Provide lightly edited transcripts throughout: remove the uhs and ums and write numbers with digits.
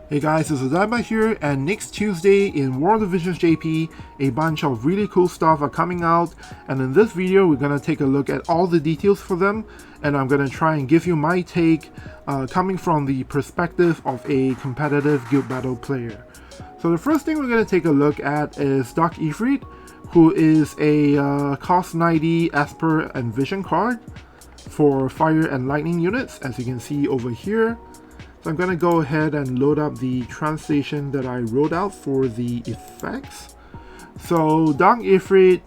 Hey guys, it's OdaibaDiver here, and next Tuesday in WOTV JP, a bunch of really cool stuff are coming out, and in this video we're gonna take a look at all the details for them, and I'm gonna try and give you my take coming from the perspective of a competitive guild battle player. So the first thing we're gonna take a look at is Dark Ifrit, who is a cost 90 Esper and Vision card for fire and lightning units, as you can see over here. So I'm going to go ahead and load up the translation that I wrote out for the effects. So Dark Ifrit,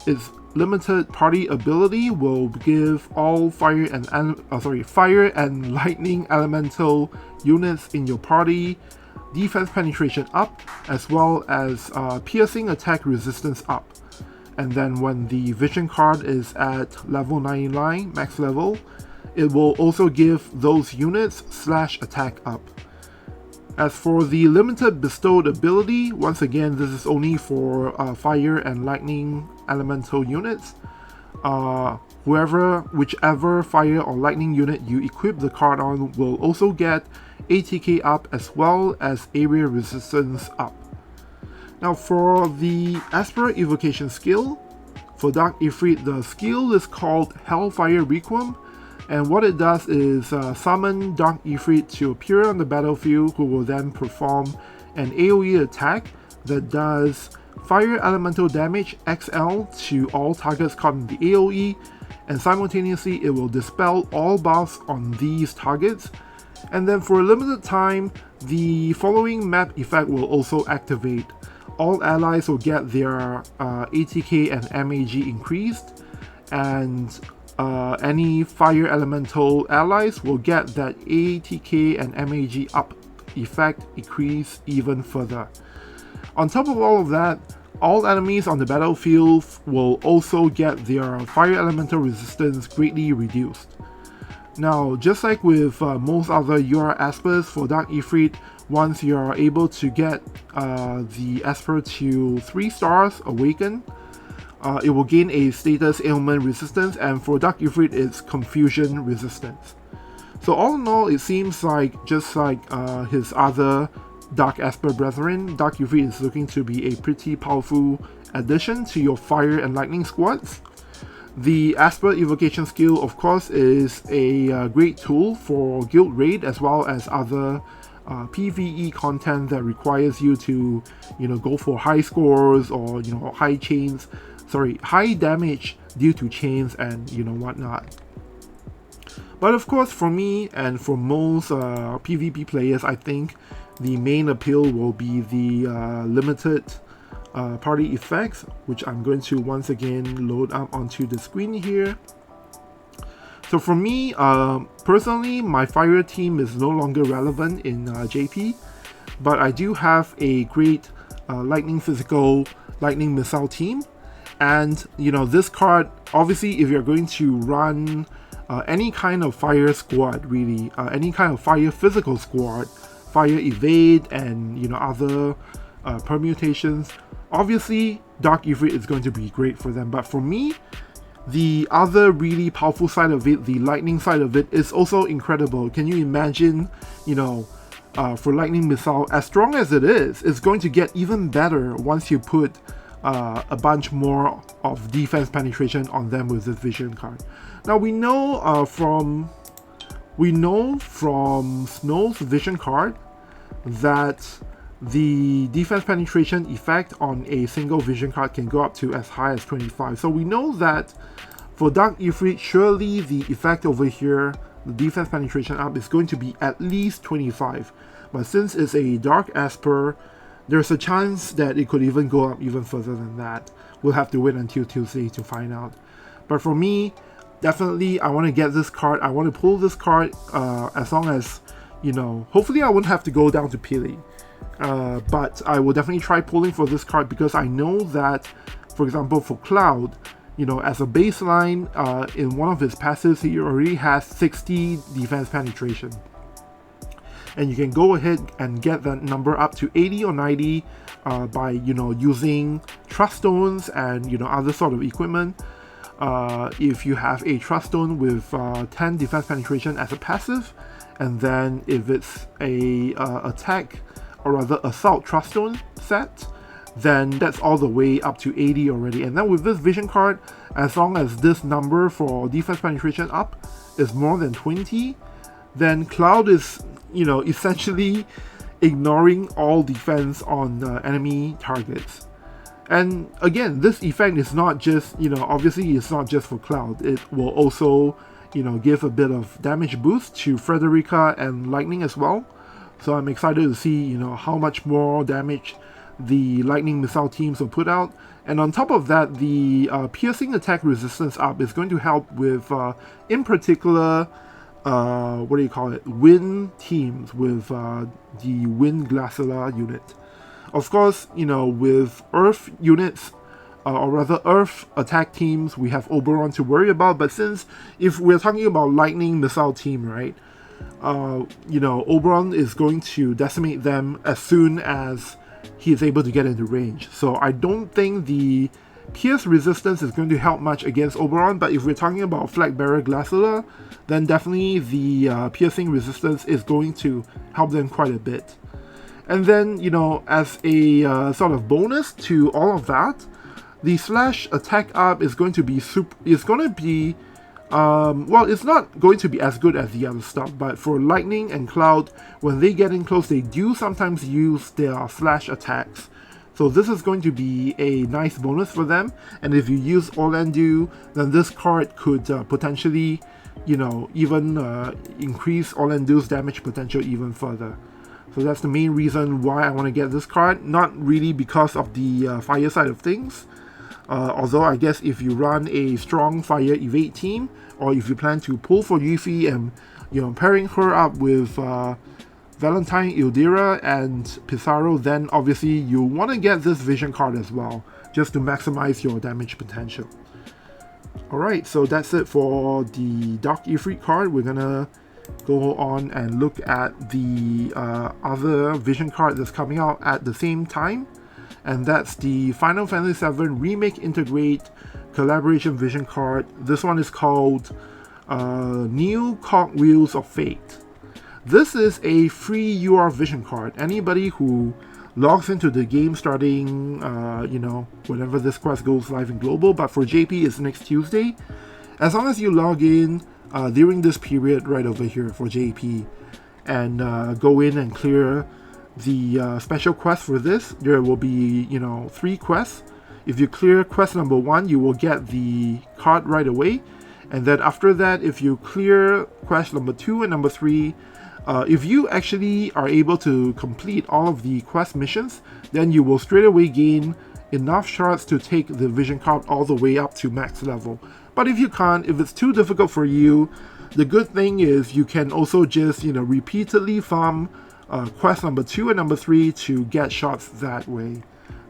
its limited party ability will give all fire and lightning elemental units in your party defense penetration up, as well as piercing attack resistance up. And then when the vision card is at level 99 max level, it will also give those units slash attack up. As for the limited bestowed ability, once again this is only for fire and lightning elemental units. Whichever fire or lightning unit you equip the card on will also get ATK up, as well as area resistance up. Now for the Esper evocation skill, for Dark Ifrit, the skill is called Hellfire Requiem. And what it does is summon Dark Ifrit to appear on the battlefield, who will then perform an AoE attack that does fire elemental damage XL to all targets caught in the AoE, and simultaneously it will dispel all buffs on these targets. And then for a limited time, the following map effect will also activate. All allies will get their ATK and MAG increased, and any fire elemental allies will get that ATK and MAG up effect increase even further. On top of all of that, all enemies on the battlefield will also get their fire elemental resistance greatly reduced. Now, just like with most other UR Espers, for Dark Ifrit, once you are able to get the Esper to 3 stars Awaken, it will gain a status ailment resistance, and for Dark Ifrit it's confusion resistance. So all in all, it seems like just like his other Dark Esper brethren, Dark Ifrit is looking to be a pretty powerful addition to your fire and lightning squads. The Esper evocation skill, of course, is a great tool for guild raid as well as other PvE content that requires you to, go for high scores or high damage due to chains and whatnot. But of course, for me and for most PvP players, I think the main appeal will be the limited party effects, which I'm going to once again load up onto the screen here. So for me, personally, my fire team is no longer relevant in JP, but I do have a great lightning physical, lightning missile team. And this card, obviously, if you're going to run any kind of fire squad, really, any kind of fire physical squad, fire evade and other permutations, obviously Dark Ifrit is going to be great for them. But for me, the other really powerful side of it, the lightning side of it, is also incredible. Can you imagine, for lightning missile, as strong as it is, it's going to get even better once you put a bunch more of defense penetration on them with this vision card. Now we know from Snow's vision card that the defense penetration effect on a single vision card can go up to as high as 25. So we know that for Dark Ifrit, surely the effect over here, the defense penetration up, is going to be at least 25. But since it's a Dark Esper, there's a chance that it could even go up even further than that. We'll have to wait until Tuesday to find out. But for me, definitely I want to get this card. I want to pull this card as long as, hopefully I won't have to go down to Pili. But I will definitely try pulling for this card, because I know that, for example, for Cloud, as a baseline, in one of his passives, he already has 60 defense penetration. And you can go ahead and get that number up to 80 or 90 by using trust stones and other sort of equipment. If you have a trust stone with 10 defense penetration as a passive, and then if it's a attack, or rather assault truststone set, then that's all the way up to 80 already. And then with this vision card, as long as this number for defense penetration up is more than 20, then Cloud is, essentially ignoring all defense on enemy targets. And again, this effect is not just, obviously it's not just for Cloud. It will also, give a bit of damage boost to Frederica and Lightning as well. So I'm excited to see, how much more damage the Lightning Missile teams will put out. And on top of that, the piercing attack resistance up is going to help with, in particular, wind teams with the Wind Glaciala unit. Of course, with Earth units, or rather Earth attack teams, we have Oberon to worry about. But since, if we're talking about Lightning Missile team, right, Oberon is going to decimate them as soon as he is able to get into range. So I don't think the pierce resistance is going to help much against Oberon, but if we're talking about Flag Bearer Glaciala, then definitely the piercing resistance is going to help them quite a bit. And then, as a sort of bonus to all of that, the slash attack up is going to be well, it's not going to be as good as the other stuff, but for Lightning and Cloud, when they get in close, they do sometimes use their slash attacks. So this is going to be a nice bonus for them, and if you use Orlandu, then this card could potentially, even increase Orlandu's damage potential even further. So that's the main reason why I want to get this card, not really because of the fire side of things. Although I guess if you run a strong fire evade team, or if you plan to pull for Yuffie and pairing her up with Valentine, Ildira, and Psaro, then obviously you want to get this vision card as well, just to maximize your damage potential. Alright, so that's it for the Dark Ifrit card. We're gonna go on and look at the other vision card that's coming out at the same time. And that's the Final Fantasy VII Remake Integrate Collaboration Vision card. This one is called New Cogwheels of Fate. This is a free UR Vision card. Anybody who logs into the game starting, whenever this quest goes live in global, but for JP it's next Tuesday. As long as you log in during this period right over here for JP and go in and clear the special quest for this, there will be 3 quests. If you clear quest number 1, you will get the card right away, and then after that, if you clear quest number 2 and number 3, if you actually are able to complete all of the quest missions, then you will straight away gain enough shards to take the vision card all the way up to max level. But if you can't, if it's too difficult for you, the good thing is you can also just repeatedly farm quest number 2 and number 3 to get shots that way.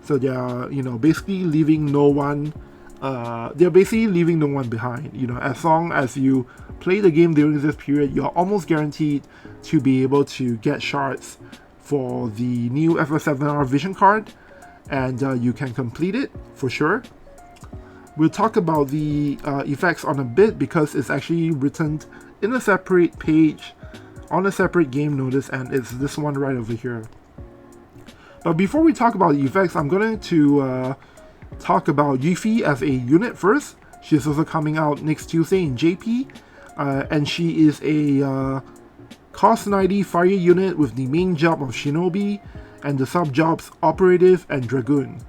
So they are, basically leaving no one. They're basically leaving no one behind. As long as you play the game during this period, you're almost guaranteed to be able to get shards for the new FF7 vision card, and you can complete it for sure. We'll talk about the effects on a bit because it's actually written in a separate page on a separate game notice, and it's this one right over here. But before we talk about the effects, I'm going to talk about Yuffie as a unit first. She's also coming out next Tuesday in JP, and she is a cost 90 fire unit with the main job of Shinobi and the sub jobs Operative and Dragoon.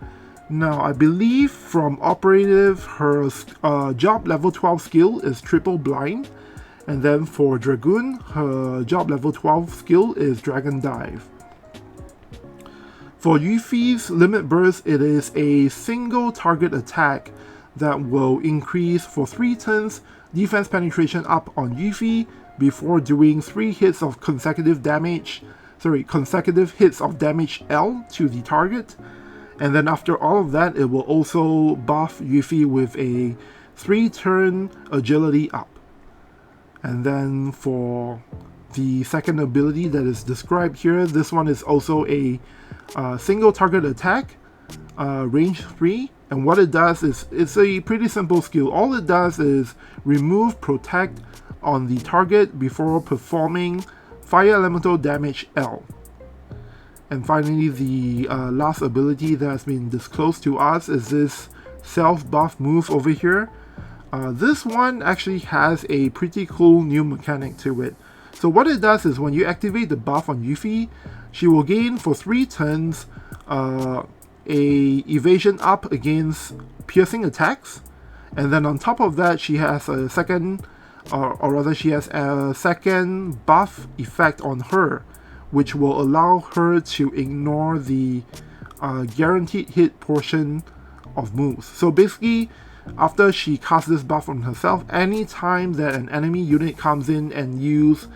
Now, I believe from Operative, her job level 12 skill is Triple Blind, and then for Dragoon, her job level 12 skill is Dragon Dive. For Yuffie's Limit Burst, it is a single target attack that will increase for 3 turns defense penetration up on Yuffie before doing 3 hits of consecutive hits of damage L to the target. And then after all of that, it will also buff Yuffie with a 3-turn agility up. And then for the second ability that is described here, this one is also a single target attack, range 3. And what it does is, it's a pretty simple skill. All it does is remove protect on the target before performing Fire Elemental Damage L. And finally, the last ability that has been disclosed to us is this self-buff move over here. This one actually has a pretty cool new mechanic to it. So what it does is when you activate the buff on Yuffie, she will gain for 3 turns a evasion up against piercing attacks, and then on top of that she has a second, or rather she has a second buff effect on her, which will allow her to ignore the guaranteed hit portion of moves. So basically, after she casts this buff on herself, anytime that an enemy unit comes in and use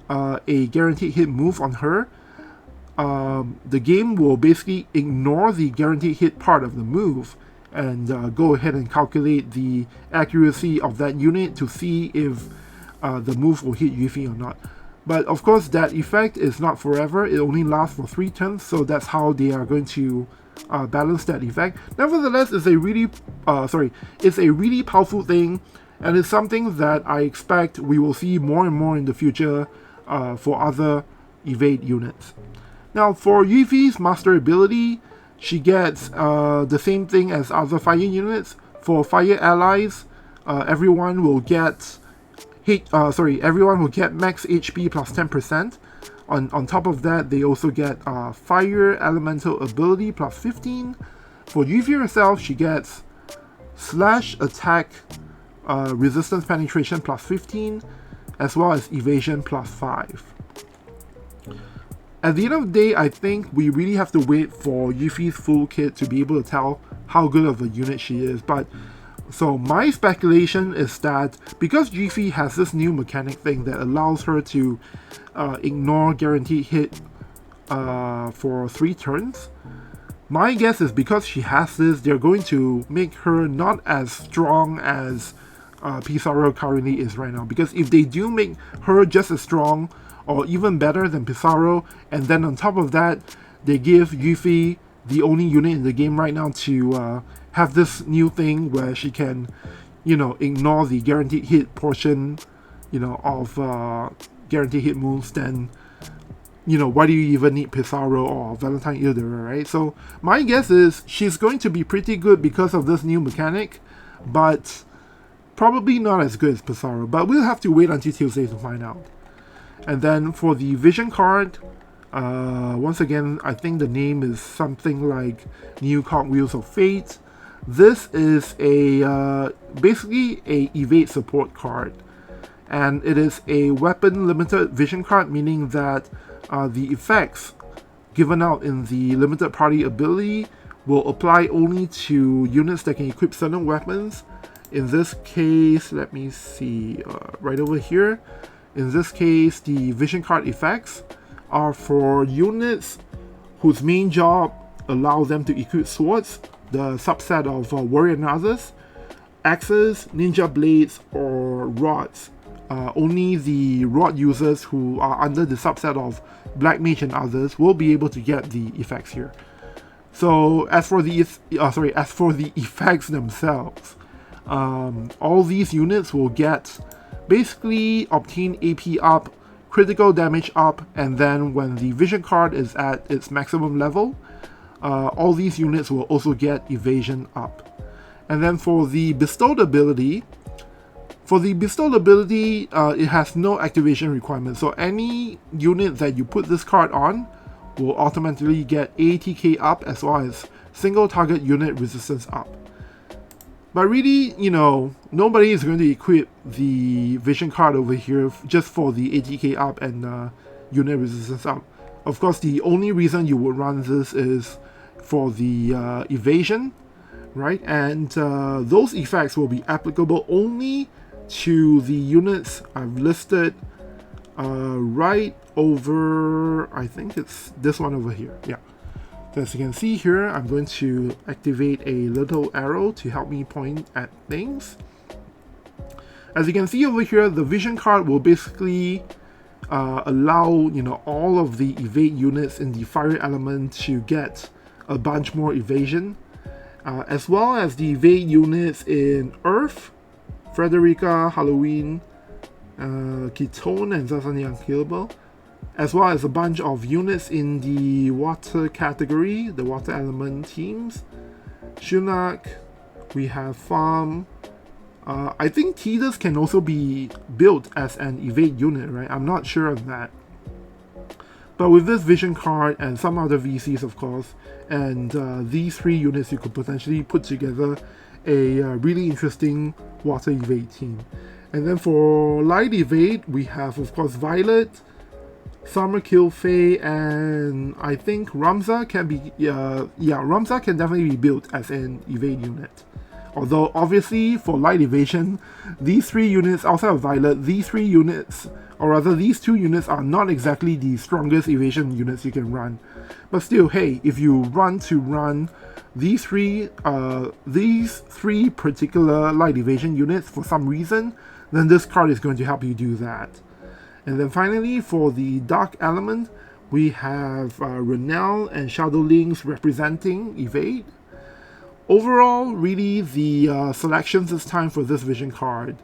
a guaranteed hit move on her, the game will basically ignore the guaranteed hit part of the move and go ahead and calculate the accuracy of that unit to see if the move will hit Yuffie or not. But of course, that effect is not forever. It only lasts for 3 turns, so that's how they are going to balance that effect. Nevertheless, it's a really powerful thing, and it's something that I expect we will see more and more in the future for other evade units. Now, for Yuffie's master ability, she gets the same thing as other fire units. For fire allies, everyone will get max HP plus 10%. On top of that, they also get fire elemental ability plus 15. For Yuffie herself, she gets slash attack resistance penetration plus 15, as well as evasion plus 5. At the end of the day, I think we really have to wait for Yuffie's full kit to be able to tell how good of a unit she is. But so my speculation is that because Yuffie has this new mechanic thing that allows her to ignore guaranteed hit for 3 turns, my guess is because she has this, they're going to make her not as strong as Psaro currently is right now. Because if they do make her just as strong or even better than Psaro, and then on top of that, they give Yuffie the only unit in the game right now to have this new thing where she can, ignore the guaranteed hit portion, of guaranteed hit moves, then, why do you even need Psaro or Valentine Ilderer, right? So my guess is she's going to be pretty good because of this new mechanic, but probably not as good as Psaro. But we'll have to wait until Tuesday to find out. And then for the vision card, once again, I think the name is something like New Cogwheels of Fate. This is basically a evade support card, and it is a weapon limited vision card, meaning that the effects given out in the limited party ability will apply only to units that can equip certain weapons. In this case, let me see, right over here. In this case, the vision card effects are for units whose main job allows them to equip swords, the subset of warrior and others, axes, ninja blades, or rods. Only the rod users who are under the subset of black mage and others will be able to get the effects here. So as for the effects themselves, all these units will get basically obtain AP up, critical damage up, and then when the vision card is at its maximum level, all these units will also get evasion up. And then for the bestowed ability, it has no activation requirement. So any unit that you put this card on will automatically get ATK up as well as single target unit resistance up. But really, nobody is going to equip the vision card over here just for the ATK up and unit resistance up. Of course, the only reason you would run this is for the evasion, right? And those effects will be applicable only to the units I've listed right over, I think it's this one over here, yeah. So as you can see here, I'm going to activate a little arrow to help me point at things. As you can see over here, the vision card will basically allow all of the evade units in the fire element to get a bunch more evasion, as well as the evade units in Earth, Frederica, Halloween, Ketone, and Zazani Unkillable. as well as a bunch of units in the water category, the water element teams. Shunak, we have Farm. I think Tidus can also be built as an evade unit, right? I'm not sure of that. But with this vision card and some other VCs, of course, and these 3 units, you could potentially put together a really interesting water evade team. And then for light evade, we have, of course, Violet, Summerkill Faye, and I think Ramza can be, Ramza can definitely be built as an evade unit. Although, obviously, for light evasion, these 3 units, outside of Violet, these 3 units, or rather these 2 units, are not exactly the strongest evasion units you can run. But still, hey, if you run these three particular light evasion units for some reason, then this card is going to help you do that. And then finally, for the dark element, we have Renel and Shadowlings representing evade. Overall, really, the selections this time for this vision card,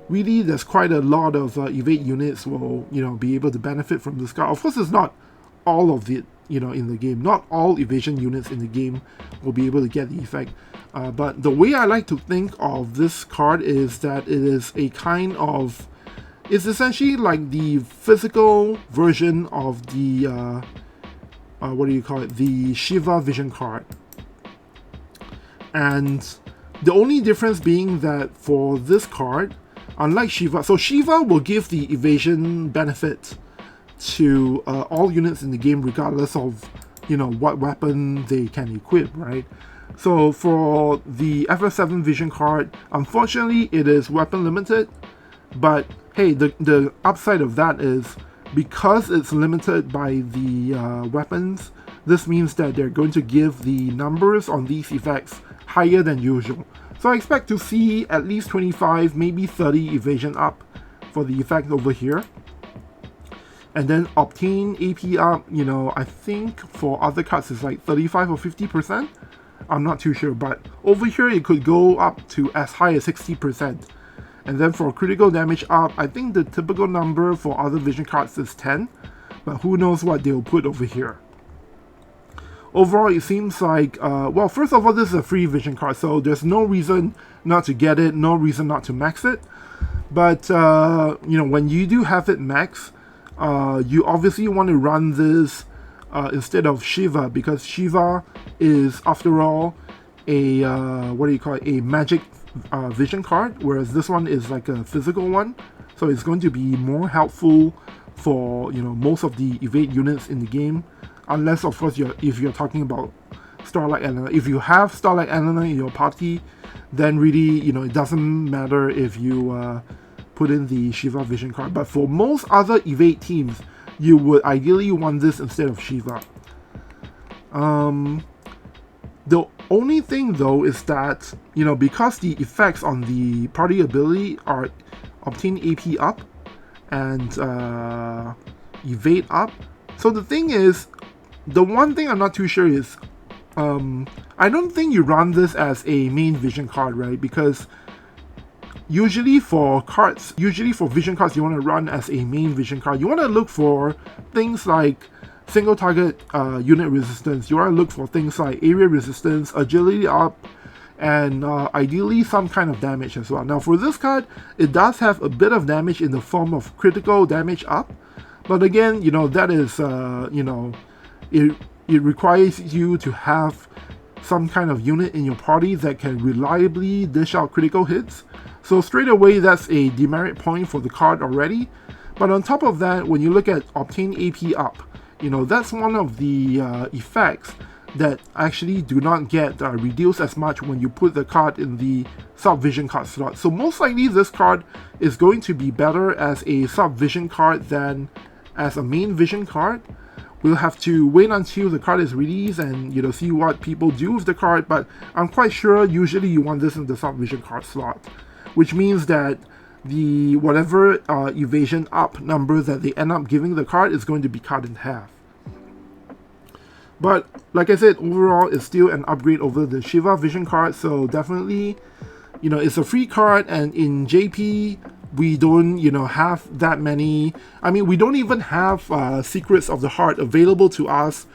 really, there's quite a lot of evade units will, be able to benefit from this card. Of course, it's not all of it, in the game. Not all evasion units in the game will be able to get the effect. But the way I like to think of this card is that it is a kind of, it's essentially like the physical version of the, the Shiva vision card. And the only difference being that for this card, unlike Shiva, so Shiva will give the evasion benefit to all units in the game regardless of, what weapon they can equip, right? So for the FF7 vision card, unfortunately it is weapon limited, but hey, the upside of that is because it's limited by the weapons, this means that they're going to give the numbers on these effects higher than usual. So I expect to see at least 25, maybe 30 evasion up for the effect over here. And then obtain AP up, I think for other cards it's like 35 or 50%. I'm not too sure, but over here it could go up to as high as 60%. And then for critical damage up, I think the typical number for other vision cards is 10, but who knows what they'll put over here. Overall, it seems like, well, first of all, this is a free vision card, so there's no reason not to get it, no reason not to max it. But, when you do have it max, you obviously want to run this instead of Shiva, because Shiva is, after all, a, a magic vision card, whereas this one is like a physical one. So it's going to be more helpful for, most of the evade units in the game. Unless, of course, if you're talking about Starlight Elena. If you have Starlight Elena in your party, then really, it doesn't matter if you put in the Shiva vision card. But for most other evade teams, you would ideally want this instead of Shiva. The only thing, though, is that, because the effects on the party ability are obtain AP up and evade up. So the thing is, the one thing I'm not too sure is, I don't think you run this as a main vision card, right? Because usually for vision cards, you want to run as a main vision card. You want to look for things like single target unit resistance. You want to look for things like area resistance, agility up, and ideally some kind of damage as well. Now for this card, it does have a bit of damage in the form of critical damage up. But again, that is, it requires you to have some kind of unit in your party that can reliably dish out critical hits. So straight away, that's a demerit point for the card already. But on top of that, when you look at obtain AP up, that's one of the effects that actually do not get reduced as much when you put the card in the sub-vision card slot. So most likely this card is going to be better as a sub-vision card than as a main vision card. We'll have to wait until the card is released and see what people do with the card, but I'm quite sure usually you want this in the sub-vision card slot, which means that the whatever evasion up number that they end up giving the card is going to be cut in half. But like I said, overall it's still an upgrade over the Shiva vision card, so definitely it's a free card, and in JP we don't, you know, have that many. I mean, we don't even have Secrets of the Heart available to us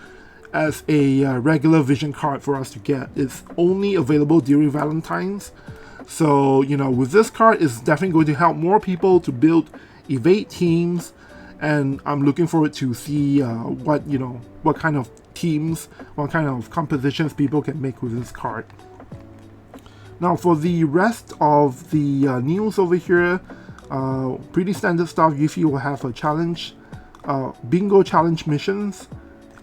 as a regular vision card for us to get. It's only available during Valentine's. So, you know, with this card, it's definitely going to help more people to build evade teams, and I'm looking forward to see what kind of teams, what kind of compositions people can make with this card. Now, for the rest of the news over here, pretty standard stuff. Yuffie will have a challenge, bingo challenge missions,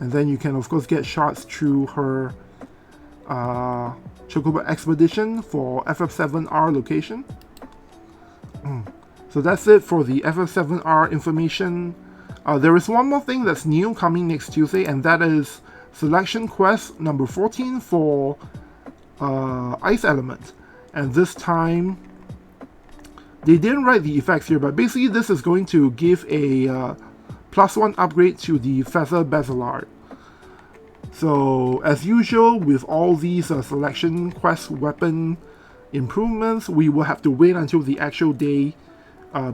and then you can of course get shards through her Chocobo Expedition for FF7R location. So that's it for the FF7R information. There is one more thing that's new coming next Tuesday, and that is Selection Quest number 14 for Ice Element. And this time, they didn't write the effects here, but basically this is going to give a +1 upgrade to the Feather Basilard. So, as usual, with all these Selection Quest weapon improvements, we will have to wait until the actual day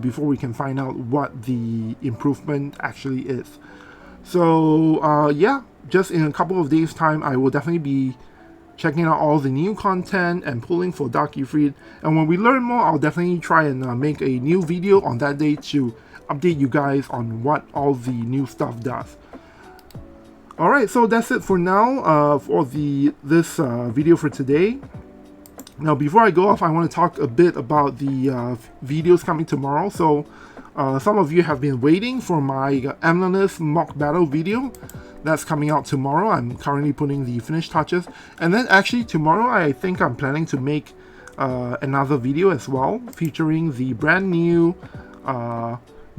before we can find out what the improvement actually is. So, yeah, just in a couple of days' time, I will definitely be checking out all the new content and pulling for Dark Ifrit. And when we learn more, I'll definitely try and make a new video on that day to update you guys on what all the new stuff does. Alright, so that's it for now for this video for today. Now, before I go off, I want to talk a bit about the videos coming tomorrow. So, some of you have been waiting for my Amnelis mock battle video. That's coming out tomorrow. I'm currently putting the finished touches. And then actually tomorrow, I think I'm planning to make another video as well, featuring the brand new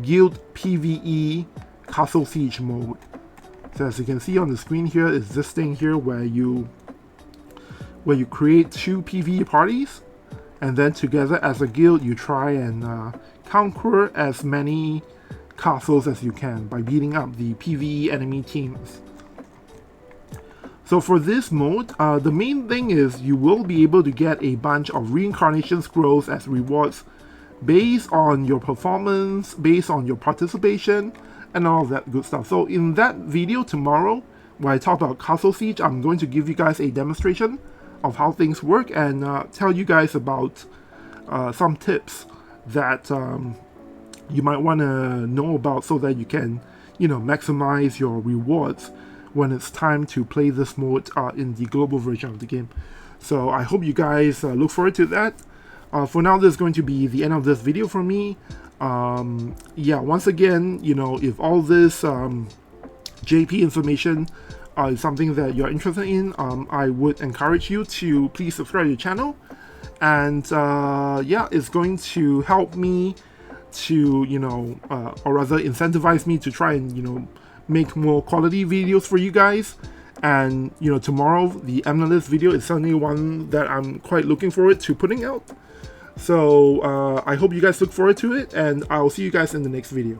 Guild PvE Castle Siege mode. So as you can see on the screen here, is this thing here where you create 2 PvE parties, and then together as a guild you try and conquer as many castles as you can by beating up the PvE enemy teams. So for this mode, the main thing is you will be able to get a bunch of reincarnation scrolls as rewards based on your performance, based on your participation, and all of that good stuff. So in that video tomorrow, where I talk about Castle Siege, I'm going to give you guys a demonstration of how things work and tell you guys about some tips that you might want to know about so that you can, you know, maximize your rewards when it's time to play this mode in the global version of the game. So I hope you guys look forward to that. For now, this is going to be the end of this video for me. Yeah, once again, you know, if all this JP information is something that you're interested in, I would encourage you to please subscribe to the channel. And yeah, it's going to help me to, you know, or rather incentivize me to try and, you know, make more quality videos for you guys. And, you know, tomorrow, the Amnelis video is certainly one that I'm quite looking forward to putting out. So I hope you guys look forward to it, and I'll see you guys in the next video.